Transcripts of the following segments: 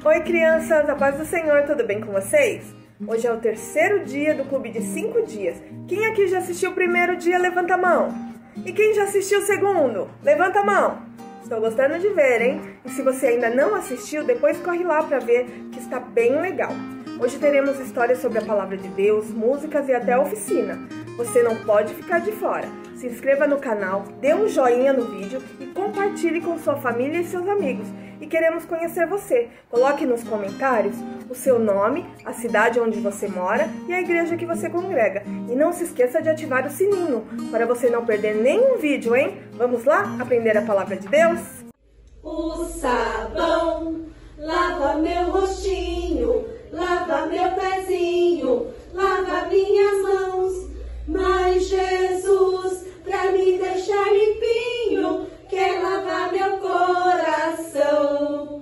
Oi crianças, a paz do Senhor, tudo bem com vocês? Hoje é o terceiro dia do clube de 5 dias. Quem aqui já assistiu o primeiro dia, levanta a mão. E quem já assistiu o segundo? Levanta a mão. Estou gostando de ver, hein? E se você ainda não assistiu, depois corre lá para ver que está bem legal. Hoje teremos histórias sobre a palavra de Deus, músicas e até oficina. Você não pode ficar de fora. Se inscreva no canal, dê um joinha no vídeo e compartilhe com sua família e seus amigos. E queremos conhecer você. Coloque nos comentários o seu nome, a cidade onde você mora e a igreja que você congrega. E não se esqueça de ativar o sininho para você não perder nenhum vídeo, hein? Vamos lá aprender a palavra de Deus? O sabão lava meu rostinho, lava meu pezinho, lava minhas mãos. Mas Jesus, pra me deixar limpinho, quer lavar meu coração.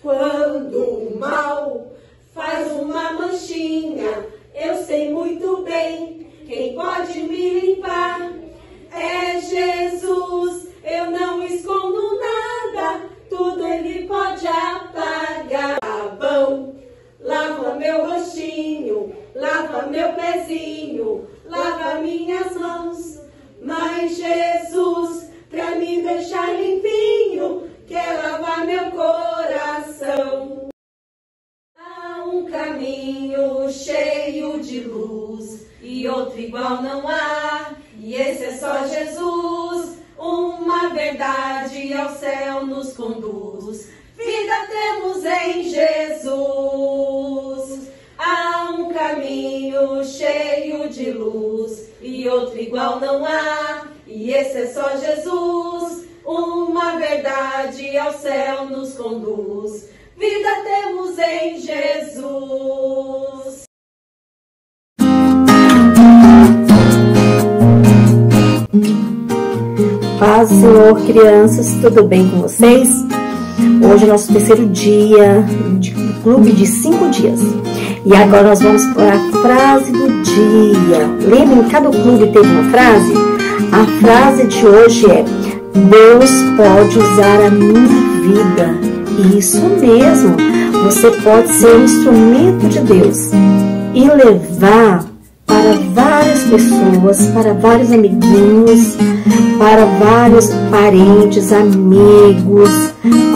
Quando o mal faz uma manchinha, eu sei muito bem quem pode me limpar. É Jesus, eu não escondo nada, tudo Ele pode apagar. Sabão, lava meu rostinho, lava meu pezinho, lava minhas mãos. Mas Jesus, pra me deixar limpinho, quer lavar meu coração. Há um caminho cheio de luz e outro igual não há, e esse é só Jesus. Uma verdade ao céu nos conduz, vida temos em Jesus. Há um caminho cheio de luz e outro igual não há, e esse é só Jesus. Uma verdade ao céu nos conduz, vida temos em Jesus. Paz do Senhor, crianças, tudo bem com vocês? Hoje é nosso terceiro dia do clube de 5 dias. E agora nós vamos para a frase do dia. Lembrem, cada clube teve uma frase? A frase de hoje é: Deus pode usar a minha vida. Isso mesmo, você pode ser um instrumento de Deus e levar para várias pessoas, para vários amiguinhos, para vários parentes, amigos,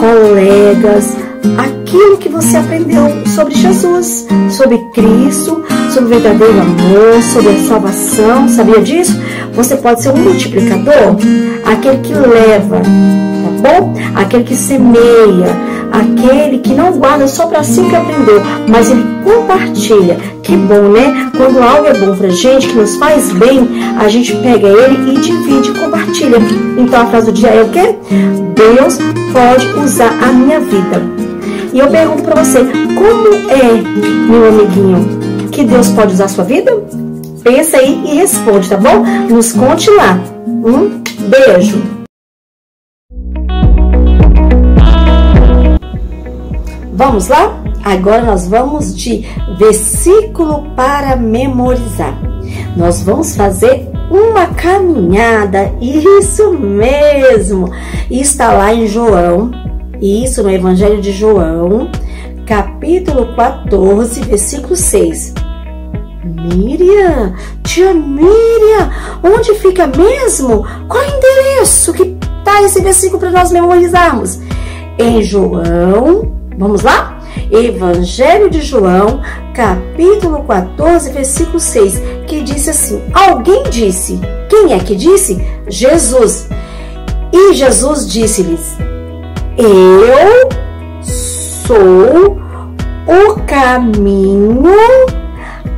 colegas, aquilo que você aprendeu sobre Jesus, sobre Cristo, sobre o verdadeiro amor, sobre a salvação. Sabia disso? Você pode ser um multiplicador, aquele que leva, tá bom? Aquele que semeia, aquele que não guarda só para si o que aprendeu, mas ele compartilha. Que bom, né? Quando algo é bom pra gente, que nos faz bem, a gente pega ele e divide, compartilha. Então a frase do dia é o quê? Deus pode usar a minha vida. E eu pergunto pra você, como é, meu amiguinho, que Deus pode usar a sua vida? Pensa aí e responde, tá bom? Nos conte lá. Beijo! Vamos lá? Agora nós vamos de versículo para memorizar. Nós vamos fazer uma caminhada, isso mesmo. Está lá em João, isso no Evangelho de João, capítulo 14, versículo 6. Miriam, tia Miriam, onde fica mesmo? Qual é o endereço que tá esse versículo para nós memorizarmos? Em João, vamos lá? Evangelho de João, capítulo 14, versículo 6, que disse assim: alguém disse. Quem é que disse? Jesus. E Jesus disse-lhes: eu sou o caminho,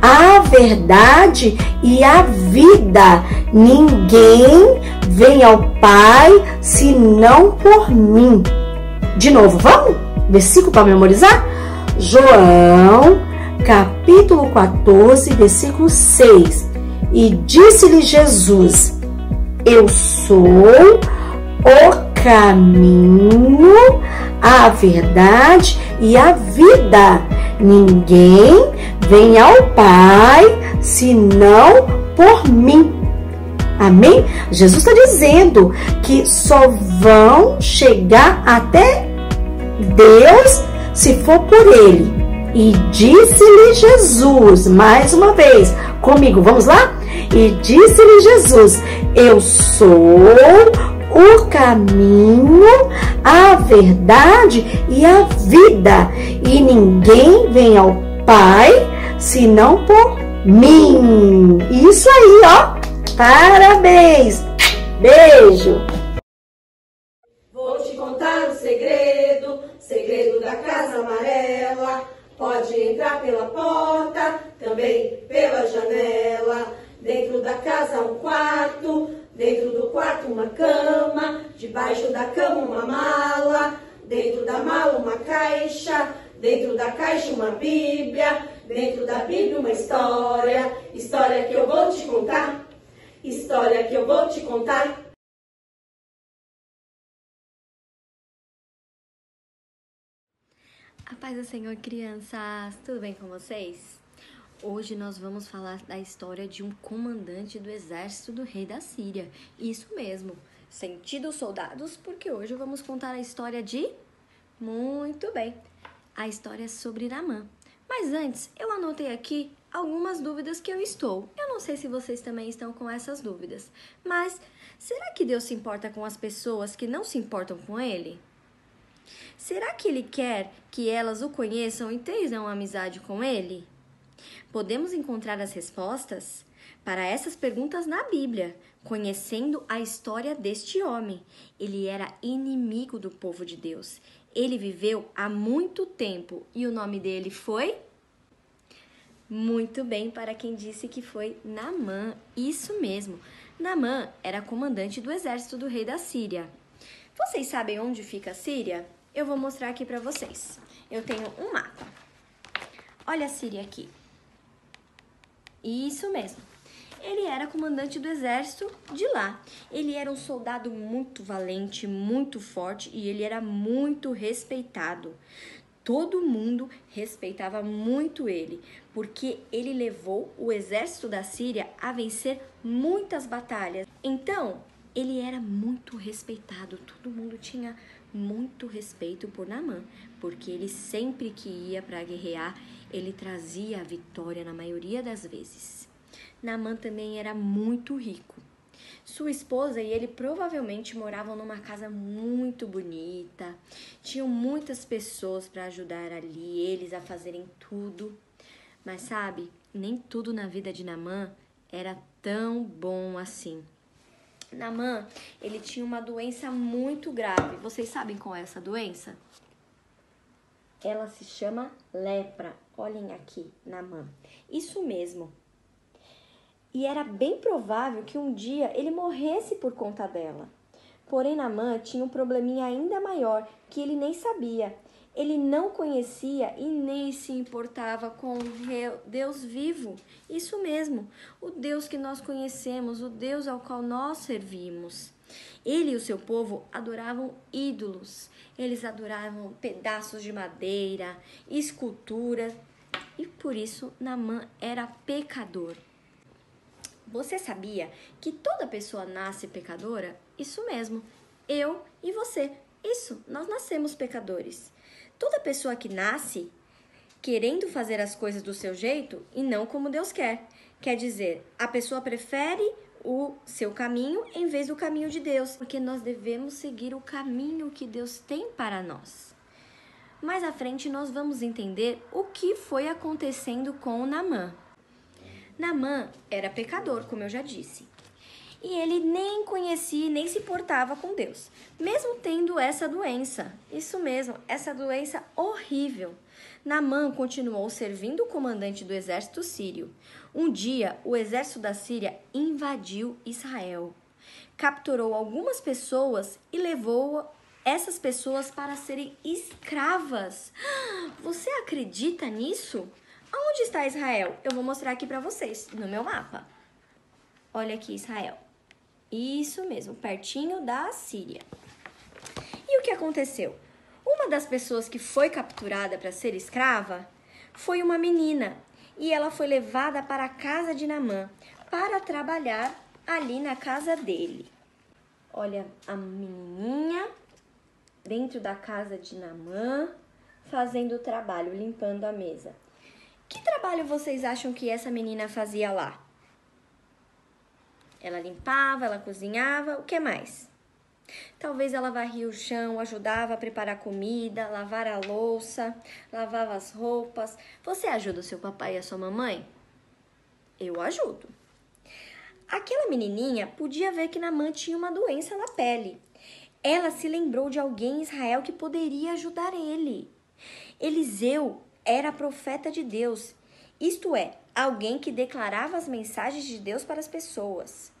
a verdade e a vida. Ninguém vem ao Pai senão por mim. De novo, vamos? Versículo para memorizar? João, capítulo 14, versículo 6. E disse-lhe Jesus: eu sou o caminho, a verdade e a vida. Ninguém vem ao Pai senão por mim. Amém? Jesus está dizendo que só vão chegar até Deus se for por ele. E disse-lhe Jesus, mais uma vez, comigo, vamos lá? E disse-lhe Jesus, eu sou o caminho, a verdade e a vida. E ninguém vem ao Pai, senão por mim. Isso aí, ó. Parabéns. Beijo. Vou te contar o segredo, segredo da casa amarela. Pode entrar pela porta, também pela janela. Dentro da casa um quarto, dentro do quarto uma cama, debaixo da cama uma mala, dentro da mala uma caixa, dentro da caixa uma Bíblia, dentro da Bíblia uma história, história que eu vou te contar, história que eu vou te contar. A paz do Senhor, crianças! Tudo bem com vocês? Hoje nós vamos falar da história de um comandante do exército do rei da Síria. Isso mesmo, sentidos soldados, porque hoje vamos contar a história de... Muito bem, a história sobre Naamã. Mas antes, eu anotei aqui algumas dúvidas que eu estou. Eu não sei se vocês também estão com essas dúvidas, mas será que Deus se importa com as pessoas que não se importam com Ele? Será que Ele quer que elas o conheçam e tenham amizade com Ele? Podemos encontrar as respostas para essas perguntas na Bíblia, conhecendo a história deste homem. Ele era inimigo do povo de Deus. Ele viveu há muito tempo e o nome dele foi... Muito bem, para quem disse que foi Naamã. Isso mesmo, Naamã era comandante do exército do rei da Síria. Vocês sabem onde fica a Síria? Eu vou mostrar aqui para vocês. Eu tenho um mapa. Olha a Síria aqui. Isso mesmo. Ele era comandante do exército de lá. Ele era um soldado muito valente, muito forte e ele era muito respeitado. Todo mundo respeitava muito ele, porque ele levou o exército da Síria a vencer muitas batalhas. Então, ele era muito respeitado. Todo mundo tinha muito respeito por Naamã, porque ele sempre que ia para guerrear, ele trazia a vitória na maioria das vezes. Naamã também era muito rico. Sua esposa e ele provavelmente moravam numa casa muito bonita. Tinham muitas pessoas para ajudar ali, eles a fazerem tudo. Mas sabe, nem tudo na vida de Naamã era tão bom assim. Naamã, ele tinha uma doença muito grave. Vocês sabem qual é essa doença? Ela se chama lepra. Olhem aqui, Naamã. Isso mesmo. E era bem provável que um dia ele morresse por conta dela. Porém, Naamã tinha um probleminha ainda maior, que ele nem sabia. Ele não conhecia e nem se importava com o Deus vivo. Isso mesmo, o Deus que nós conhecemos, o Deus ao qual nós servimos. Ele e o seu povo adoravam ídolos. Eles adoravam pedaços de madeira, esculturas. E por isso Naamã era pecador. Você sabia que toda pessoa nasce pecadora? Isso mesmo, eu e você. Isso, nós nascemos pecadores. Toda pessoa que nasce querendo fazer as coisas do seu jeito e não como Deus quer. Quer dizer, a pessoa prefere o seu caminho em vez do caminho de Deus, porque nós devemos seguir o caminho que Deus tem para nós. Mais à frente nós vamos entender o que foi acontecendo com Naamã. Naamã era pecador, como eu já disse. E ele nem conhecia, nem se portava com Deus, mesmo tendo essa doença. Isso mesmo, essa doença horrível. Naamã continuou servindo o comandante do exército sírio. Um dia, o exército da Síria invadiu Israel, capturou algumas pessoas e levou essas pessoas para serem escravas. Você acredita nisso? Onde está Israel? Eu vou mostrar aqui para vocês, no meu mapa. Olha aqui, Israel. Isso mesmo, pertinho da Síria. E o que aconteceu? Uma das pessoas que foi capturada para ser escrava foi uma menina. E ela foi levada para a casa de Naamã para trabalhar ali na casa dele. Olha a menininha dentro da casa de Naamã, fazendo o trabalho, limpando a mesa. Que trabalho vocês acham que essa menina fazia lá? Ela limpava, ela cozinhava, o que mais? Talvez ela varria o chão, ajudava a preparar comida, lavar a louça, lavava as roupas. Você ajuda o seu papai e a sua mamãe? Eu ajudo. Aquela menininha podia ver que Naamã tinha uma doença na pele. Ela se lembrou de alguém em Israel que poderia ajudar ele. Eliseu era profeta de Deus, isto é, alguém que declarava as mensagens de Deus para as pessoas.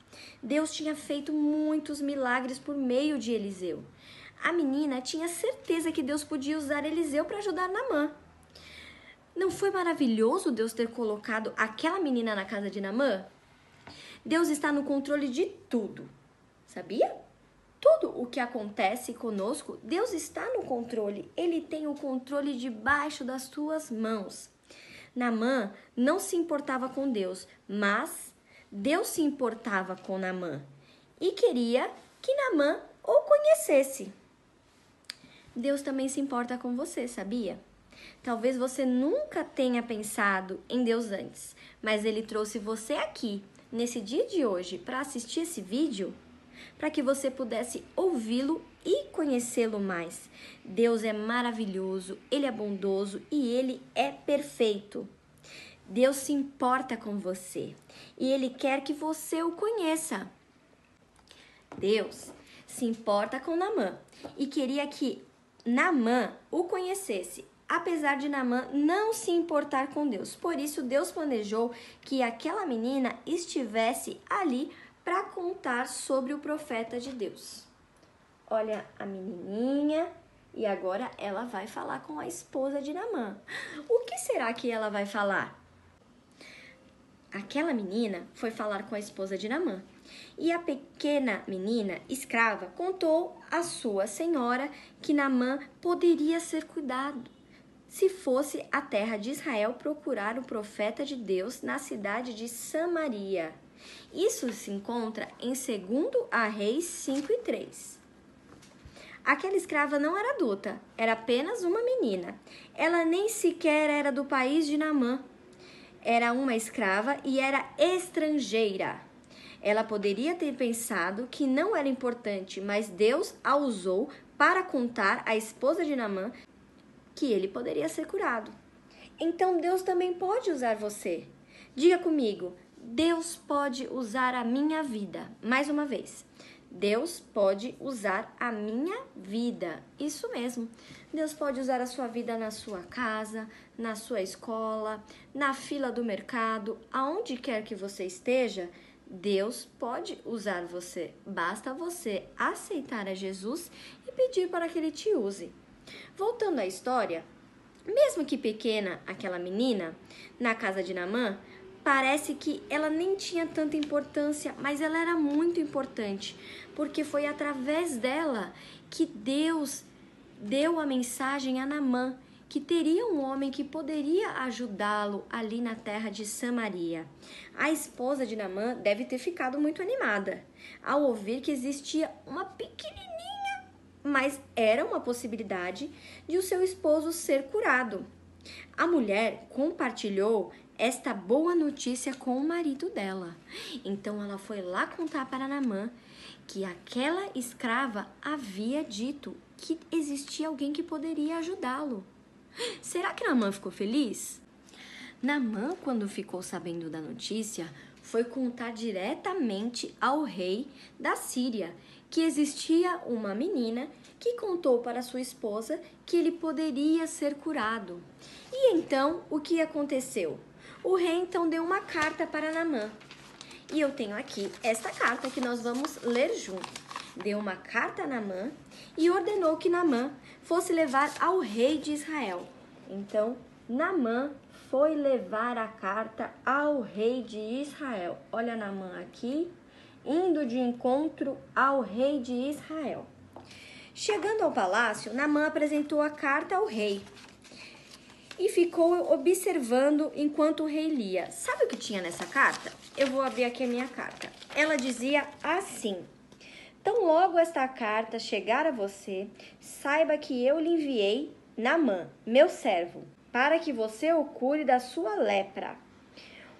Deus tinha feito muitos milagres por meio de Eliseu. A menina tinha certeza que Deus podia usar Eliseu para ajudar Naamã. Não foi maravilhoso Deus ter colocado aquela menina na casa de Naamã? Deus está no controle de tudo, sabia? Tudo o que acontece conosco, Deus está no controle. Ele tem o controle debaixo das suas mãos. Naamã não se importava com Deus, mas Deus se importava com Naamã e queria que Naamã o conhecesse. Deus também se importa com você, sabia? Talvez você nunca tenha pensado em Deus antes, mas Ele trouxe você aqui, nesse dia de hoje, para assistir esse vídeo, para que você pudesse ouvi-lo e conhecê-lo mais. Deus é maravilhoso, Ele é bondoso e Ele é perfeito. Deus se importa com você e Ele quer que você o conheça. Deus se importa com Naamã e queria que Naamã o conhecesse, apesar de Naamã não se importar com Deus. Por isso, Deus planejou que aquela menina estivesse ali para contar sobre o profeta de Deus. Olha a menininha e agora ela vai falar com a esposa de Naamã. O que será que ela vai falar? Aquela menina foi falar com a esposa de Naamã. E a pequena menina, escrava, contou à sua senhora que Naamã poderia ser cuidado se fosse a terra de Israel procurar o profeta de Deus na cidade de Samaria. Isso se encontra em 2 Reis 5:3. Aquela escrava não era adulta, era apenas uma menina. Ela nem sequer era do país de Naamã. Era uma escrava e era estrangeira. Ela poderia ter pensado que não era importante, mas Deus a usou para contar à esposa de Naamã que ele poderia ser curado. Então Deus também pode usar você. Diga comigo, Deus pode usar a minha vida. Mais uma vez, Deus pode usar a minha vida. Isso mesmo. Deus pode usar a sua vida na sua casa, na sua escola, na fila do mercado, aonde quer que você esteja. Deus pode usar você. Basta você aceitar a Jesus e pedir para que Ele te use. Voltando à história, mesmo que pequena, aquela menina, na casa de Naamã, parece que ela nem tinha tanta importância, mas ela era muito importante, porque foi através dela que Deus deu a mensagem a Naamã, que teria um homem que poderia ajudá-lo ali na terra de Samaria. A esposa de Naamã deve ter ficado muito animada ao ouvir que existia uma pequenininha, mas era uma possibilidade de o seu esposo ser curado. A mulher compartilhou esta boa notícia com o marido dela. Então ela foi lá contar para Naamã que aquela escrava havia dito que existia alguém que poderia ajudá-lo. Será que Naamã ficou feliz? Naamã, quando ficou sabendo da notícia, foi contar diretamente ao rei da Síria que existia uma menina que contou para sua esposa que ele poderia ser curado. E então, o que aconteceu? O rei então deu uma carta para Naamã. E eu tenho aqui esta carta que nós vamos ler juntos. Deu uma carta a Naamã e ordenou que Naamã fosse levar ao rei de Israel. Então, Naamã foi levar a carta ao rei de Israel. Olha Naamã aqui, indo de encontro ao rei de Israel. Chegando ao palácio, Naamã apresentou a carta ao rei e ficou observando enquanto o rei lia. Sabe o que tinha nessa carta? Eu vou abrir aqui a minha carta. Ela dizia assim: tão logo esta carta chegar a você, saiba que eu lhe enviei Naamã, meu servo, para que você o cure da sua lepra.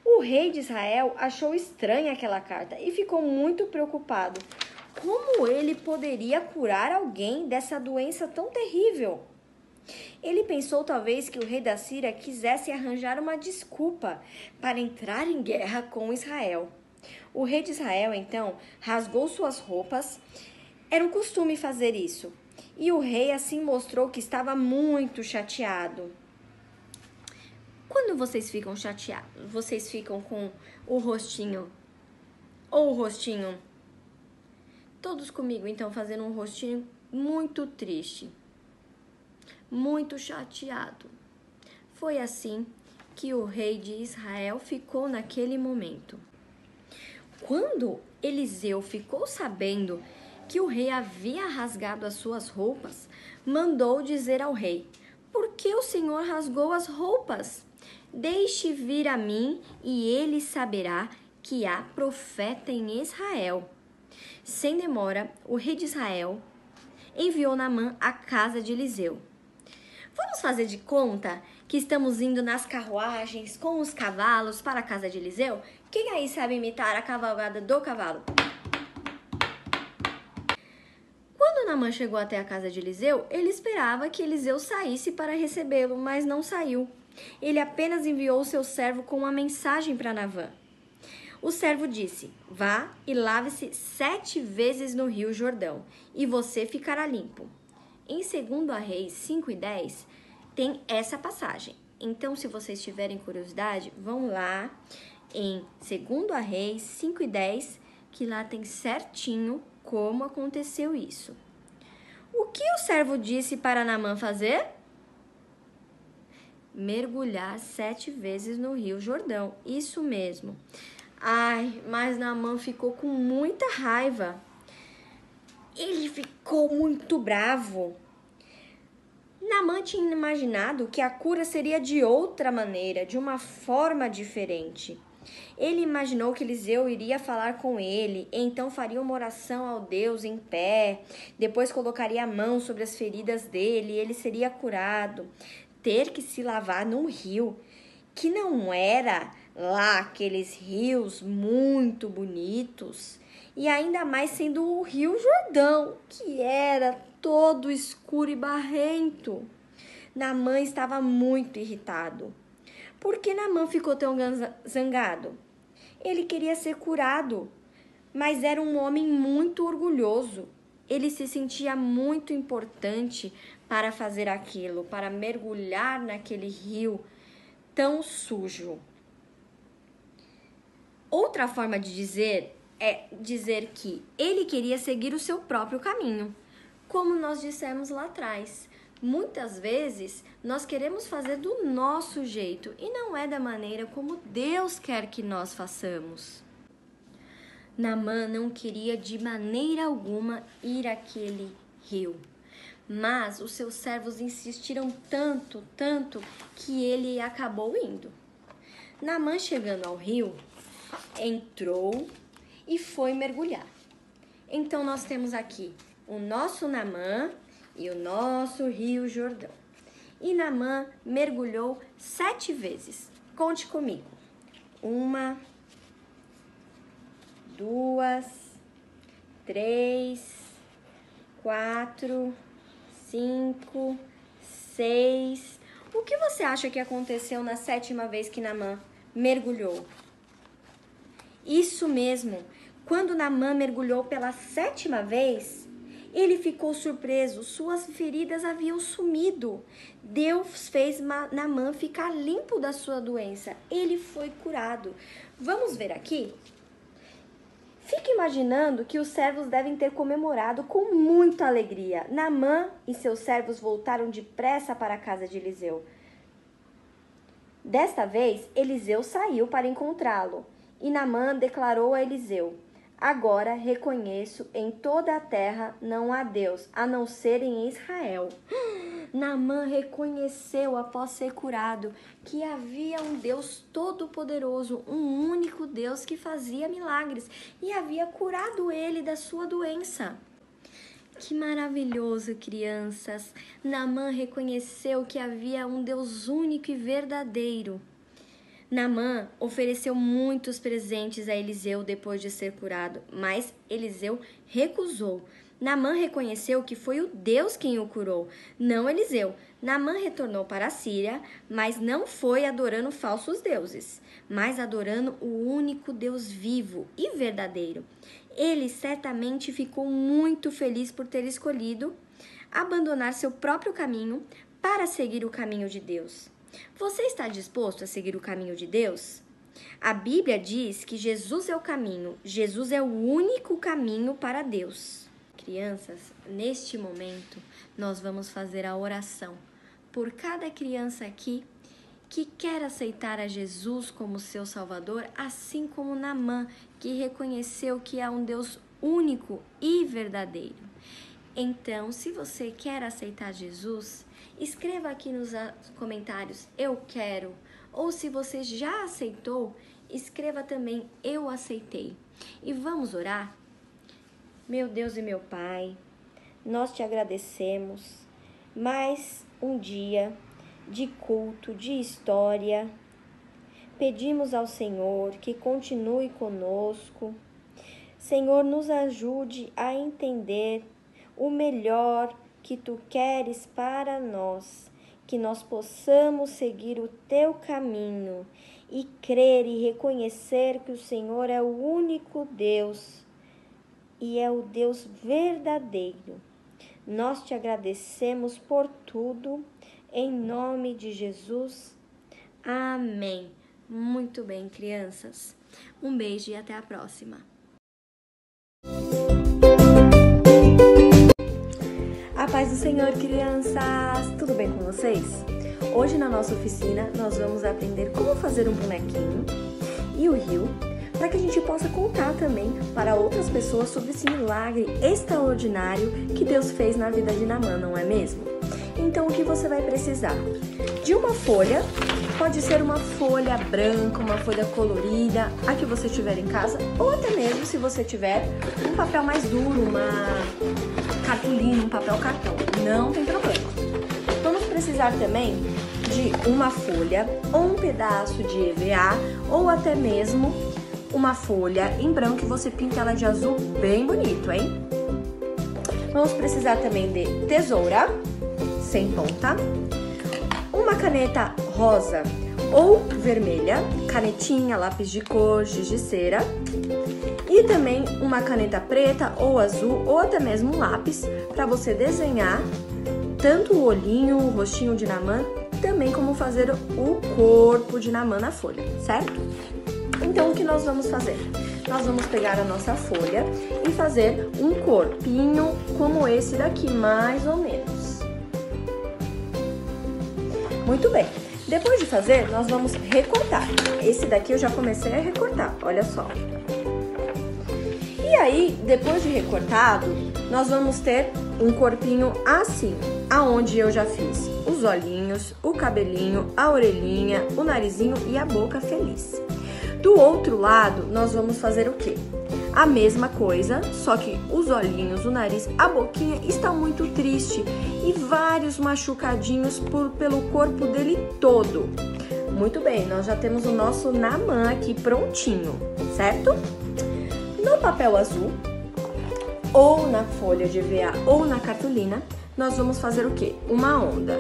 O rei de Israel achou estranha aquela carta e ficou muito preocupado. Como ele poderia curar alguém dessa doença tão terrível? Ele pensou talvez que o rei da Síria quisesse arranjar uma desculpa para entrar em guerra com Israel. O rei de Israel, então, rasgou suas roupas. Era um costume fazer isso. E o rei assim mostrou que estava muito chateado. Quando vocês ficam chateados, vocês ficam com o rostinho ou o rostinho? Todos comigo, então, fazendo um rostinho muito triste, muito chateado. Foi assim que o rei de Israel ficou naquele momento. Quando Eliseu ficou sabendo que o rei havia rasgado as suas roupas, mandou dizer ao rei: por que o Senhor rasgou as roupas? Deixe vir a mim e ele saberá que há profeta em Israel. Sem demora, o rei de Israel enviou Naamã à casa de Eliseu. Vamos fazer de conta que estamos indo nas carruagens com os cavalos para a casa de Eliseu? Quem aí sabe imitar a cavalgada do cavalo? Quando Naamã chegou até a casa de Eliseu, ele esperava que Eliseu saísse para recebê-lo, mas não saiu. Ele apenas enviou seu servo com uma mensagem para Naamã. O servo disse: vá e lave-se 7 vezes no rio Jordão, e você ficará limpo. Em 2 Reis 5:10 tem essa passagem. Então, se vocês tiverem curiosidade, vão lá em 2 Reis 5:10, que lá tem certinho como aconteceu isso. O que o servo disse para Naamã fazer? Mergulhar 7 vezes no rio Jordão. Isso mesmo. Ai, mas Naamã ficou com muita raiva. Ele ficou muito bravo. Naamã tinha imaginado que a cura seria de outra maneira, de uma forma diferente. Ele imaginou que Eliseu iria falar com ele, então faria uma oração ao Deus em pé, depois colocaria a mão sobre as feridas dele e ele seria curado. Ter que se lavar num rio, que não era lá aqueles rios muito bonitos, e ainda mais sendo o Rio Jordão, que era todo escuro e barrento. Naamã estava muito irritado. Por que Naamã ficou tão zangado? Ele queria ser curado, mas era um homem muito orgulhoso. Ele se sentia muito importante para fazer aquilo, para mergulhar naquele rio tão sujo. Outra forma de dizer é dizer que ele queria seguir o seu próprio caminho, como nós dissemos lá atrás. Muitas vezes nós queremos fazer do nosso jeito e não é da maneira como Deus quer que nós façamos. Naamã não queria de maneira alguma ir àquele rio, mas os seus servos insistiram tanto, que ele acabou indo. Naamã, chegando ao rio, entrou e foi mergulhar. Então nós temos aqui o nosso Naamã e o nosso Rio Jordão. E Naamã mergulhou 7 vezes. Conte comigo. 1, 2, 3, 4, 5, 6. O que você acha que aconteceu na 7ª vez que Naamã mergulhou? Isso mesmo. Quando Naamã mergulhou pela 7ª vez, ele ficou surpreso, suas feridas haviam sumido. Deus fez Naamã ficar limpo da sua doença. Ele foi curado. Vamos ver aqui? Fique imaginando que os servos devem ter comemorado com muita alegria. Naamã e seus servos voltaram depressa para a casa de Eliseu. Desta vez, Eliseu saiu para encontrá-lo. E Naamã declarou a Eliseu: agora reconheço em toda a terra não há Deus, a não ser em Israel. Naamã reconheceu, após ser curado, que havia um Deus todo-poderoso, um único Deus que fazia milagres e havia curado ele da sua doença. Que maravilhoso, crianças! Naamã reconheceu que havia um Deus único e verdadeiro. Naamã ofereceu muitos presentes a Eliseu depois de ser curado, mas Eliseu recusou. Naamã reconheceu que foi o Deus quem o curou, não Eliseu. Naamã retornou para a Síria, mas não foi adorando falsos deuses, mas adorando o único Deus vivo e verdadeiro. Ele certamente ficou muito feliz por ter escolhido abandonar seu próprio caminho para seguir o caminho de Deus. Você está disposto a seguir o caminho de Deus? A Bíblia diz que Jesus é o caminho, Jesus é o único caminho para Deus. Crianças, neste momento, nós vamos fazer a oração por cada criança aqui que quer aceitar a Jesus como seu Salvador, assim como Naamã, que reconheceu que há um Deus único e verdadeiro. Então, se você quer aceitar Jesus, escreva aqui nos comentários, eu quero. Ou se você já aceitou, escreva também, eu aceitei. E vamos orar? Meu Deus e meu Pai, nós te agradecemos mais um dia de culto, de história. Pedimos ao Senhor que continue conosco. Senhor, nos ajude a entender o melhor que Tu queres para nós, que nós possamos seguir o Teu caminho e crer e reconhecer que o Senhor é o único Deus e é o Deus verdadeiro. Nós te agradecemos por tudo, em nome de Jesus. Amém. Muito bem, crianças. Um beijo e até a próxima. A paz do Senhor, crianças! Tudo bem com vocês? Hoje na nossa oficina nós vamos aprender como fazer um bonequinho e o rio, para que a gente possa contar também para outras pessoas sobre esse milagre extraordinário que Deus fez na vida de Naamã, não é mesmo? Então o que você vai precisar? De uma folha, pode ser uma folha branca, uma folha colorida, a que você tiver em casa, ou até mesmo se você tiver um papel mais duro, uma cartolina, um papel cartão, não tem problema. Vamos precisar também de uma folha ou um pedaço de EVA ou até mesmo uma folha em branco e você pinta ela de azul bem bonito, hein? Vamos precisar também de tesoura sem ponta, uma caneta rosa ou vermelha, canetinha, lápis de cor, giz de cera e também uma caneta preta ou azul ou até mesmo um lápis para você desenhar tanto o olhinho, o rostinho de Naamã, também como fazer o corpo de Naamã na folha, certo? Então, o que nós vamos fazer? Nós vamos pegar a nossa folha e fazer um corpinho como esse daqui, mais ou menos. Muito bem. Depois de fazer, nós vamos recortar. Esse daqui eu já comecei a recortar, olha só. E aí, depois de recortado, nós vamos ter um corpinho assim, aonde eu já fiz os olhinhos, o cabelinho, a orelhinha, o narizinho e a boca feliz. Do outro lado, nós vamos fazer o quê? A mesma coisa, só que os olhinhos, o nariz, a boquinha está muito triste e vários machucadinhos pelo corpo dele todo. Muito bem, nós já temos o nosso Naamã aqui prontinho, certo? No papel azul, ou na folha de EVA ou na cartolina, nós vamos fazer o quê? Uma onda.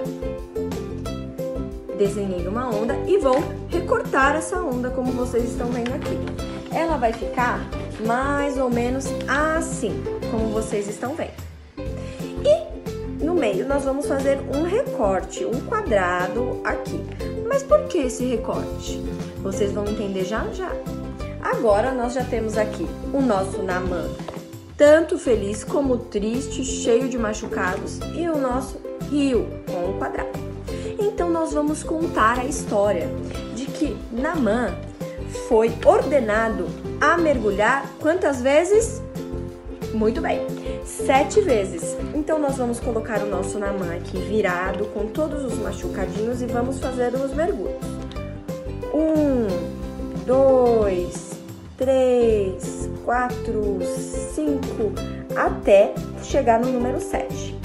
Desenhei uma onda e vou recortar essa onda, como vocês estão vendo aqui. Ela vai ficar mais ou menos assim, como vocês estão vendo. E no meio nós vamos fazer um recorte, um quadrado aqui. Mas por que esse recorte? Vocês vão entender já já. Agora nós já temos aqui o nosso Naamã, tanto feliz como triste, cheio de machucados, e o nosso rio com um quadrado. Então nós vamos contar a história de que Naamã foi ordenado a mergulhar quantas vezes? Muito bem, 7 vezes. Então nós vamos colocar o nosso Naamã aqui virado com todos os machucadinhos e vamos fazer os mergulhos. 1, 2, 3, 4, 5, até chegar no número 7.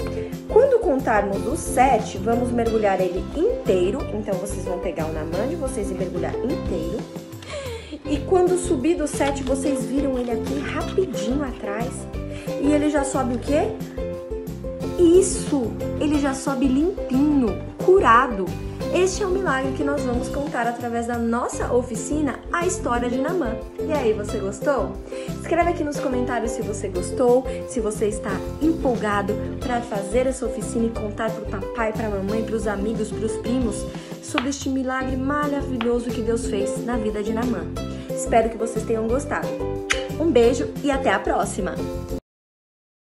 Quando contarmos o 7, vamos mergulhar ele inteiro. Então, vocês vão pegar o Naamã de vocês e mergulhar inteiro. E quando subir do 7, vocês viram ele aqui rapidinho atrás. E ele já sobe o quê? Isso! Ele já sobe limpinho, curado. Este é o milagre que nós vamos contar através da nossa oficina, a história de Naamã. E aí, você gostou? Escreve aqui nos comentários se você gostou, se você está empolgado para fazer essa oficina e contar para o papai, para a mamãe, para os amigos, para os primos, sobre este milagre maravilhoso que Deus fez na vida de Naamã. Espero que vocês tenham gostado. Um beijo e até a próxima!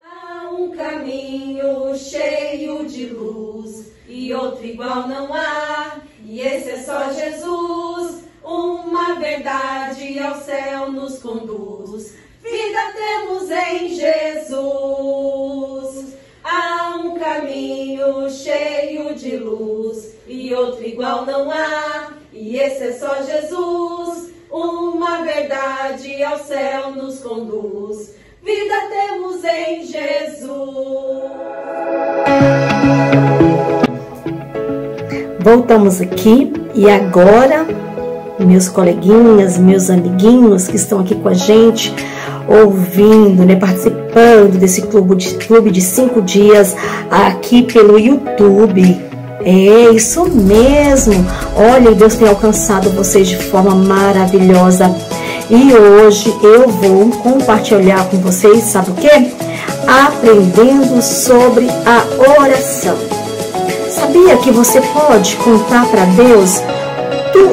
Há um caminho cheio de luz e outro igual não há, e esse é só Jesus. Uma verdade ao céu nos conduz, vida temos em Jesus. Há um caminho cheio de luz e outro igual não há, e esse é só Jesus. Uma verdade ao céu nos conduz, vida temos em Jesus. Voltamos aqui e agora, meus coleguinhas, meus amiguinhos que estão aqui com a gente, ouvindo, né, participando desse clube de 5 dias aqui pelo YouTube. É isso mesmo. Olha, Deus tem alcançado vocês de forma maravilhosa. E hoje eu vou compartilhar com vocês, sabe o quê? Aprendendo sobre a oração. Sabia que você pode contar para Deus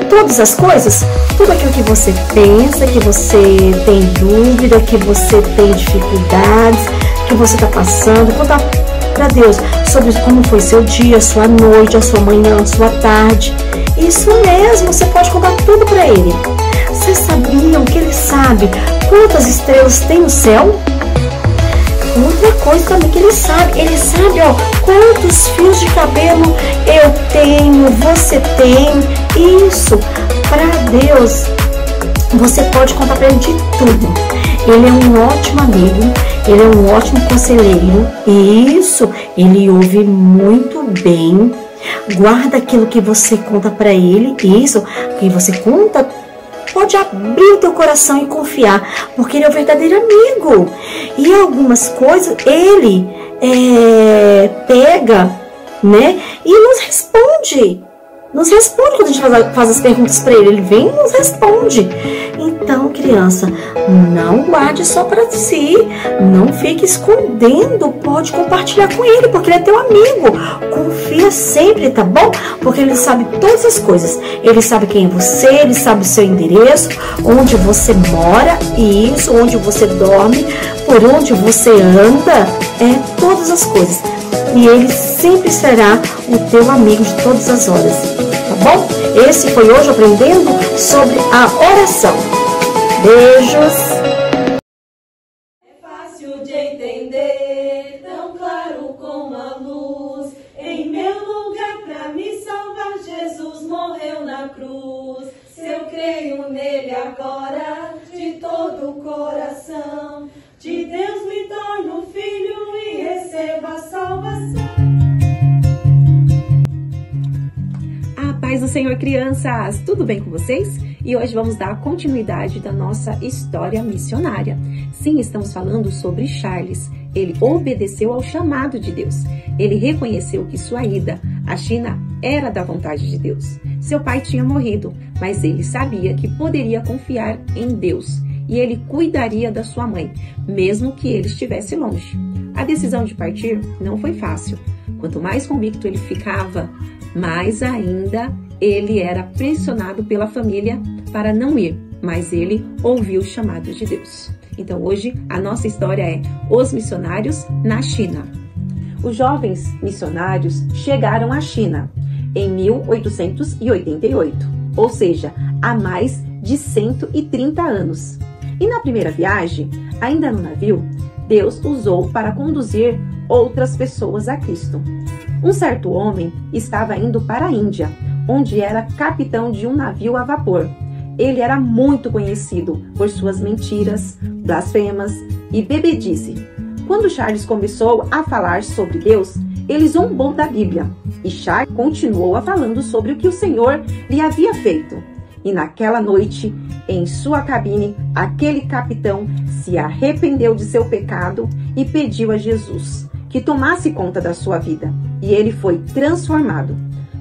todas as coisas? Tudo aquilo que você pensa, que você tem dúvida, que você tem dificuldades, que você está passando. Contar para Deus sobre como foi seu dia, sua noite, a sua manhã, a sua tarde. Isso mesmo, você pode contar tudo para Ele. Vocês sabiam que Ele sabe quantas estrelas tem no céu? Outra coisa também que Ele sabe, ó, quantos fios de cabelo eu tenho, você tem. Isso, para Deus, você pode contar para Ele de tudo. Ele é um ótimo amigo, Ele é um ótimo conselheiro. Isso, Ele ouve muito bem. Guarda aquilo que você conta para Ele. Isso, que você conta, pode abrir o teu coração e confiar, porque Ele é o verdadeiro amigo. E algumas coisas Ele pega, né, e nos responde. Nos responde quando a gente faz as perguntas para Ele. Ele vem e nos responde. Então, criança, não guarde só para si. Não fique escondendo. Pode compartilhar com Ele, porque Ele é teu amigo. Confia sempre, tá bom? Porque Ele sabe todas as coisas. Ele sabe quem é você, Ele sabe o seu endereço, onde você mora, e isso, onde você dorme, por onde você anda, todas as coisas. E Ele sempre será o teu amigo de todas as horas, tá bom? Esse foi hoje aprendendo sobre a oração. Beijos! É fácil de entender, tão claro como a luz. Em meu lugar pra me salvar, Jesus morreu na cruz. Se eu creio nele agora, de todo o coração, de Deus me torno filho e recebo a salvação. A paz do Senhor, crianças! Tudo bem com vocês? E hoje vamos dar continuidade da nossa história missionária. Sim, estamos falando sobre Charles. Ele obedeceu ao chamado de Deus. Ele reconheceu que sua ida à China era da vontade de Deus. Seu pai tinha morrido, mas ele sabia que poderia confiar em Deus. E ele cuidaria da sua mãe, mesmo que ele estivesse longe. A decisão de partir não foi fácil. Quanto mais convicto ele ficava, mais ainda ele era pressionado pela família para não ir. Mas ele ouviu o chamado de Deus. Então hoje a nossa história é Os Missionários na China. Os jovens missionários chegaram à China em 1888, ou seja, há mais de 130 anos. E na primeira viagem, ainda no navio, Deus usou para conduzir outras pessoas a Cristo. Um certo homem estava indo para a Índia, onde era capitão de um navio a vapor. Ele era muito conhecido por suas mentiras, blasfemas e bebedice. Quando Charles começou a falar sobre Deus, ele zombou da Bíblia. E Charles continuou a falando sobre o que o Senhor lhe havia feito. E naquela noite, em sua cabine, aquele capitão se arrependeu de seu pecado e pediu a Jesus que tomasse conta da sua vida. E ele foi transformado.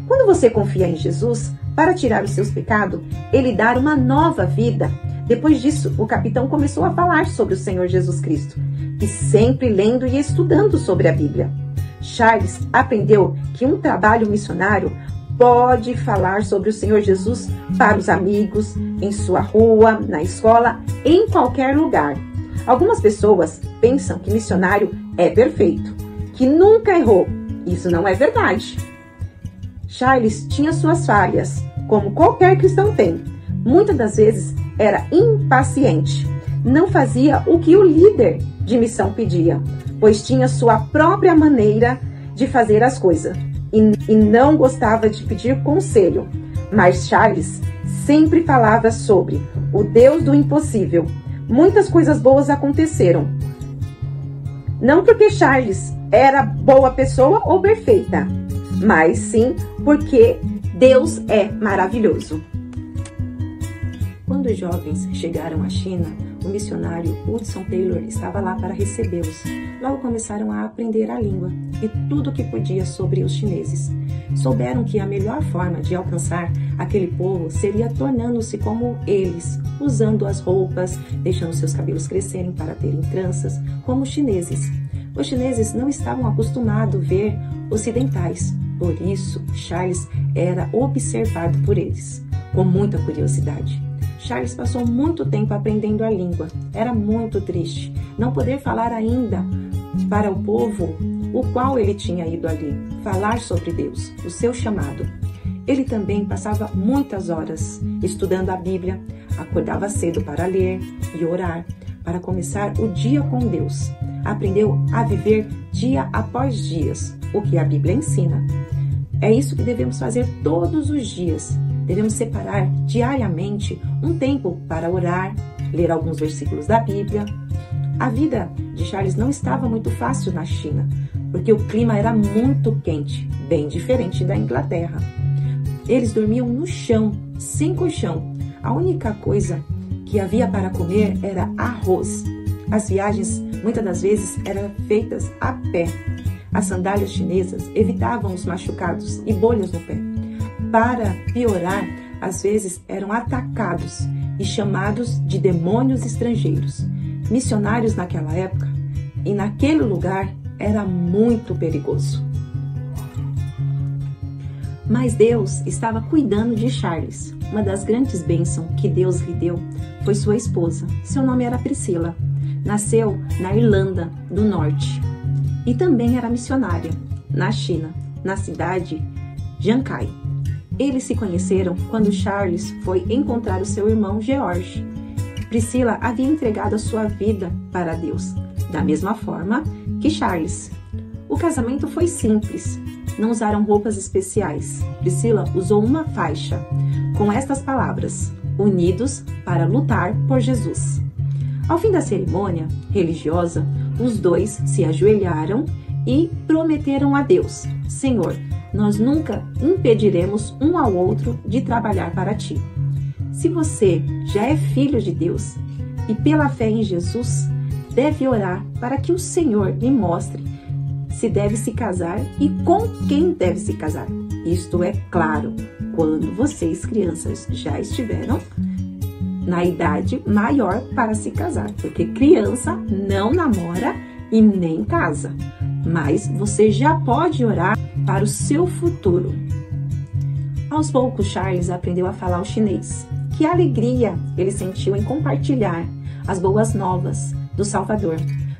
Quando você confia em Jesus para tirar os seus pecados, ele dá uma nova vida. Depois disso, o capitão começou a falar sobre o Senhor Jesus Cristo, e sempre lendo e estudando sobre a Bíblia. Charles aprendeu que um trabalho missionário pode falar sobre o Senhor Jesus para os amigos, em sua rua, na escola, em qualquer lugar. Algumas pessoas pensam que missionário é perfeito, que nunca errou. Isso não é verdade. Charles tinha suas falhas, como qualquer cristão tem. Muitas das vezes era impaciente, não fazia o que o líder de missão pedia, pois tinha sua própria maneira de fazer as coisas e não gostava de pedir conselho. Mas Charles sempre falava sobre o Deus do impossível. Muitas coisas boas aconteceram. Não porque Charles era boa pessoa ou perfeita, mas sim porque Deus é maravilhoso. Quando os jovens chegaram à China, o missionário Hudson Taylor estava lá para recebê-los. Logo começaram a aprender a língua e tudo o que podia sobre os chineses. Souberam que a melhor forma de alcançar aquele povo seria tornando-se como eles, usando as roupas, deixando seus cabelos crescerem para terem tranças, como os chineses. Os chineses não estavam acostumados a ver ocidentais, por isso Charles era observado por eles, com muita curiosidade. Charles passou muito tempo aprendendo a língua. Era muito triste não poder falar ainda para o povo o qual ele tinha ido ali, falar sobre Deus, o seu chamado. Ele também passava muitas horas estudando a Bíblia, acordava cedo para ler e orar, para começar o dia com Deus. Aprendeu a viver dia após dias, o que a Bíblia ensina. É isso que devemos fazer todos os dias. Devemos separar diariamente um tempo para orar, ler alguns versículos da Bíblia. A vida de Charles não estava muito fácil na China, porque o clima era muito quente, bem diferente da Inglaterra. Eles dormiam no chão, sem colchão. A única coisa que havia para comer era arroz. As viagens, muitas das vezes, eram feitas a pé. As sandálias chinesas evitavam os machucados e bolhas no pé. Para piorar, às vezes eram atacados e chamados de demônios estrangeiros. Missionários naquela época e naquele lugar era muito perigoso. Mas Deus estava cuidando de Charles. Uma das grandes bênçãos que Deus lhe deu foi sua esposa. Seu nome era Priscila. Nasceu na Irlanda do Norte e também era missionária na China, na cidade de Ankai. Eles se conheceram quando Charles foi encontrar o seu irmão George. Priscila havia entregado a sua vida para Deus, da mesma forma que Charles. O casamento foi simples, não usaram roupas especiais. Priscila usou uma faixa com estas palavras: unidos para lutar por Jesus. Ao fim da cerimônia religiosa, os dois se ajoelharam e prometeram a Deus: Senhor, nós nunca impediremos um ao outro de trabalhar para Ti. Se você já é filho de Deus e pela fé em Jesus, deve orar para que o Senhor lhe mostre se deve se casar e com quem deve se casar. Isto é claro, quando vocês, crianças, já estiveram na idade maior para se casar, porque criança não namora e nem casa. Mas você já pode orar para o seu futuro. Aos poucos, Charles aprendeu a falar o chinês. Que alegria ele sentiu em compartilhar as boas novas do Salvador.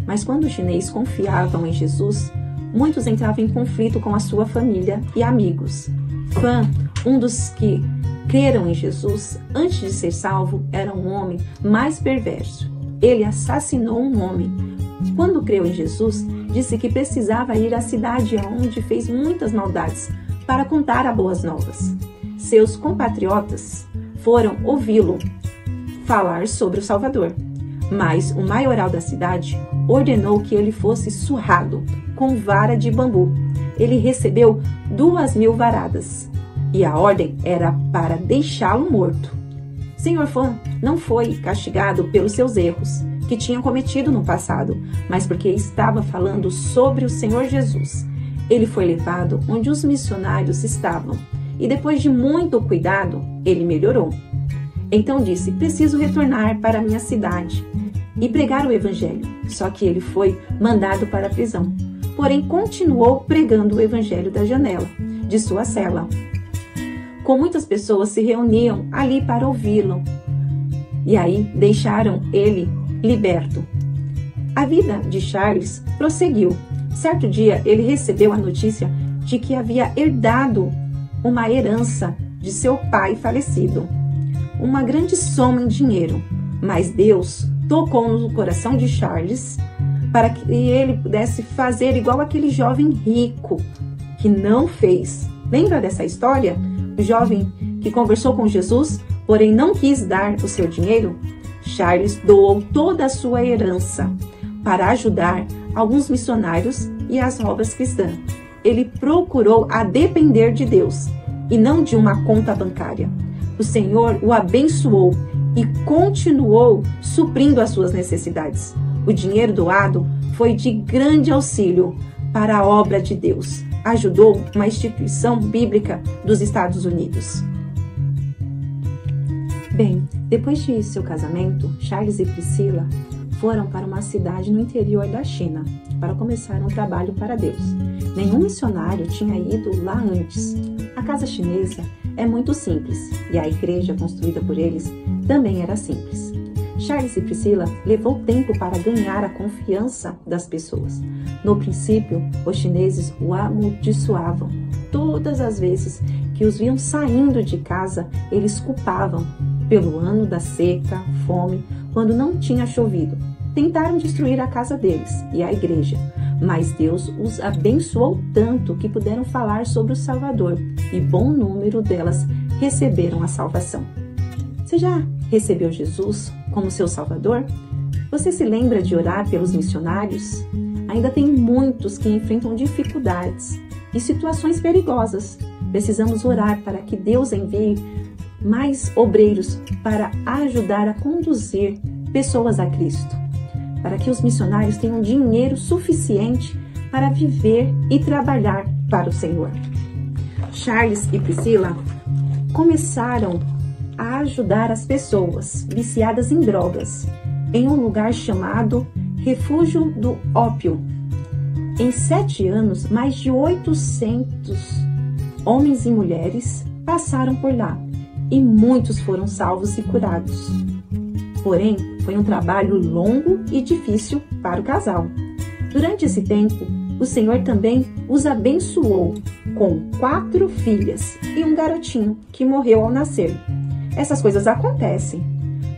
Mas quando os chineses confiavam em Jesus, muitos entravam em conflito com a sua família e amigos. Fan, um dos que creram em Jesus antes de ser salvo, era um homem mais perverso. Ele assassinou um homem. Quando creu em Jesus, disse que precisava ir à cidade onde fez muitas maldades para contar as boas novas. Seus compatriotas foram ouvi-lo falar sobre o Salvador. Mas o maioral da cidade ordenou que ele fosse surrado com vara de bambu. Ele recebeu 2.000 varadas e a ordem era para deixá-lo morto. Senhor Fã não foi castigado pelos seus erros que tinha cometido no passado, mas porque estava falando sobre o Senhor Jesus. Ele foi levado onde os missionários estavam e depois de muito cuidado, ele melhorou. Então disse: preciso retornar para minha cidade e pregar o evangelho. Só que ele foi mandado para a prisão. Porém, continuou pregando o evangelho da janela de sua cela. Com muitas pessoas se reuniam ali para ouvi-lo. E aí deixaram ele liberto. A vida de Charles prosseguiu. Certo dia, ele recebeu a notícia de que havia herdado uma herança de seu pai falecido. Uma grande soma em dinheiro. Mas Deus tocou no coração de Charles para que ele pudesse fazer igual aquele jovem rico que não fez. Lembra dessa história? O jovem que conversou com Jesus, porém não quis dar o seu dinheiro? Charles doou toda a sua herança para ajudar alguns missionários e as obras cristãs. Ele procurou a depender de Deus e não de uma conta bancária. O Senhor o abençoou e continuou suprindo as suas necessidades. O dinheiro doado foi de grande auxílio para a obra de Deus. Ajudou uma instituição bíblica dos Estados Unidos. Bem, depois de seu casamento, Charles e Priscila foram para uma cidade no interior da China para começar um trabalho para Deus. Nenhum missionário tinha ido lá antes. A casa chinesa é muito simples e a igreja construída por eles também era simples. Charles e Priscila levou tempo para ganhar a confiança das pessoas. No princípio, os chineses o amaldiçoavam. Todas as vezes que os viam saindo de casa, eles culpavam pelo ano da seca, fome, quando não tinha chovido. Tentaram destruir a casa deles e a igreja, mas Deus os abençoou tanto que puderam falar sobre o Salvador e bom número delas receberam a salvação. Você já recebeu Jesus como seu Salvador? Você se lembra de orar pelos missionários? Ainda tem muitos que enfrentam dificuldades e situações perigosas. Precisamos orar para que Deus envie mais obreiros para ajudar a conduzir pessoas a Cristo, para que os missionários tenham dinheiro suficiente para viver e trabalhar para o Senhor. Charles e Priscila começaram a ajudar as pessoas viciadas em drogas em um lugar chamado Refúgio do Ópio. Em 7 anos, mais de 800 homens e mulheres passaram por lá e muitos foram salvos e curados. Porém, foi um trabalho longo e difícil para o casal. Durante esse tempo, o Senhor também os abençoou com 4 filhas e um garotinho que morreu ao nascer. Essas coisas acontecem,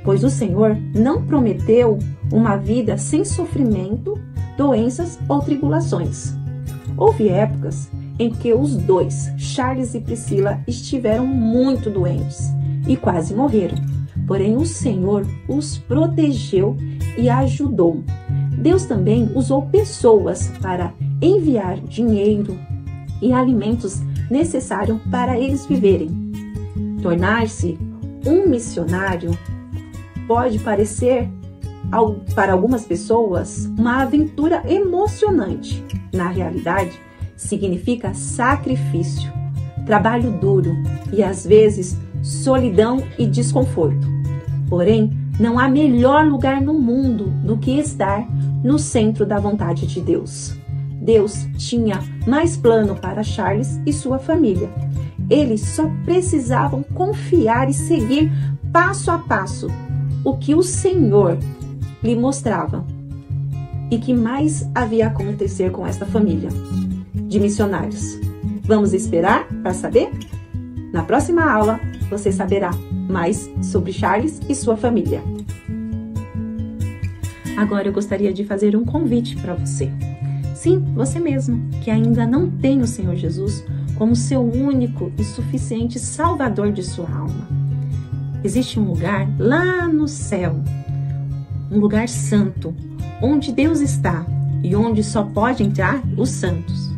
pois o Senhor não prometeu uma vida sem sofrimento, doenças ou tribulações. Houve épocas em que os dois, Charles e Priscila, estiveram muito doentes e quase morreram. Porém, o Senhor os protegeu e ajudou. Deus também usou pessoas para enviar dinheiro e alimentos necessários para eles viverem. Tornar-se um missionário pode parecer, para algumas pessoas, uma aventura emocionante. Na realidade, significa sacrifício, trabalho duro e, às vezes, solidão e desconforto. Porém, não há melhor lugar no mundo do que estar no centro da vontade de Deus. Deus tinha mais plano para Charles e sua família. Eles só precisavam confiar e seguir passo a passo o que o Senhor lhe mostrava. E que mais havia a acontecer com esta família de missionários? Vamos esperar para saber? Na próxima aula, você saberá mais sobre Charles e sua família. Agora eu gostaria de fazer um convite para você. Sim, você mesmo, que ainda não tem o Senhor Jesus como seu único e suficiente Salvador de sua alma. Existe um lugar lá no céu, um lugar santo, onde Deus está e onde só pode entrar os santos.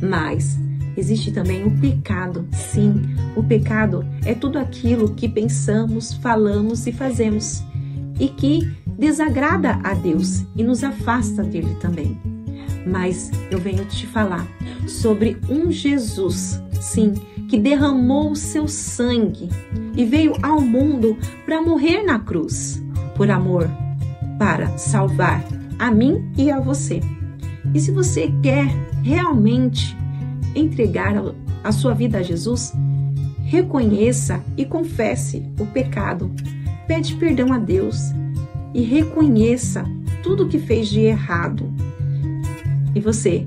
Mas existe também o pecado. Sim, o pecado é tudo aquilo que pensamos, falamos e fazemos e que desagrada a Deus e nos afasta dele também. Mas eu venho te falar sobre um Jesus, sim, que derramou o seu sangue e veio ao mundo para morrer na cruz, por amor, para salvar a mim e a você. E se você quer realmente entregar a sua vida a Jesus, reconheça e confesse o pecado, pede perdão a Deus e reconheça tudo que fez de errado. E você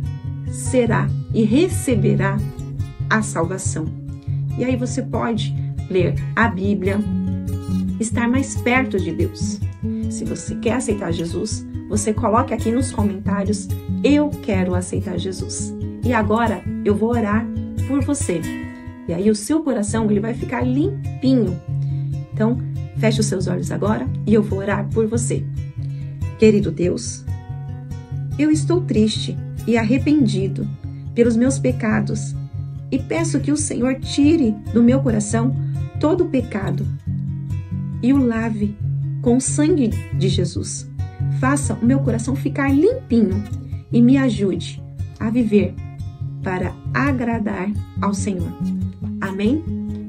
será e receberá a salvação. E aí você pode ler a Bíblia, estar mais perto de Deus. Se você quer aceitar Jesus, você coloque aqui nos comentários: eu quero aceitar Jesus. E agora eu vou orar por você. E aí o seu coração ele vai ficar limpinho. Então, feche os seus olhos agora e eu vou orar por você. Querido Deus, eu estou triste e arrependido pelos meus pecados e peço que o Senhor tire do meu coração todo o pecado e o lave com o sangue de Jesus. Faça o meu coração ficar limpinho e me ajude a viver para agradar ao Senhor. Amém?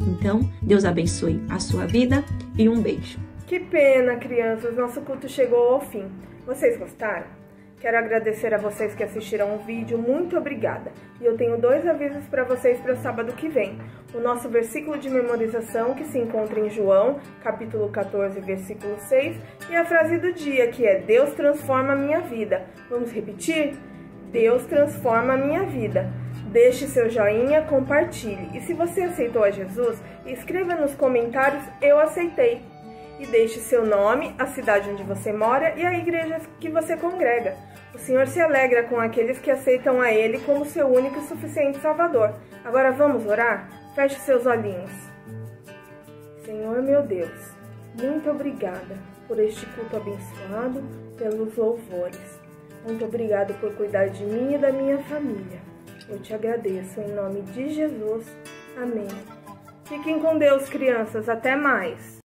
Então, Deus abençoe a sua vida e um beijo. Que pena, crianças, nosso culto chegou ao fim. Vocês gostaram? Quero agradecer a vocês que assistiram o vídeo, muito obrigada. E eu tenho 2 avisos para vocês para o sábado que vem. O nosso versículo de memorização, que se encontra em João, capítulo 14, versículo 6, e a frase do dia, que é: Deus transforma a minha vida. Vamos repetir? Deus transforma a minha vida. Deixe seu joinha, compartilhe. E se você aceitou a Jesus, escreva nos comentários: eu aceitei. E deixe seu nome, a cidade onde você mora e a igreja que você congrega. O Senhor se alegra com aqueles que aceitam a Ele como seu único e suficiente Salvador. Agora vamos orar? Feche seus olhinhos. Senhor meu Deus, muito obrigada por este culto abençoado, pelos louvores. Muito obrigada por cuidar de mim e da minha família. Eu te agradeço em nome de Jesus. Amém. Fiquem com Deus, crianças. Até mais.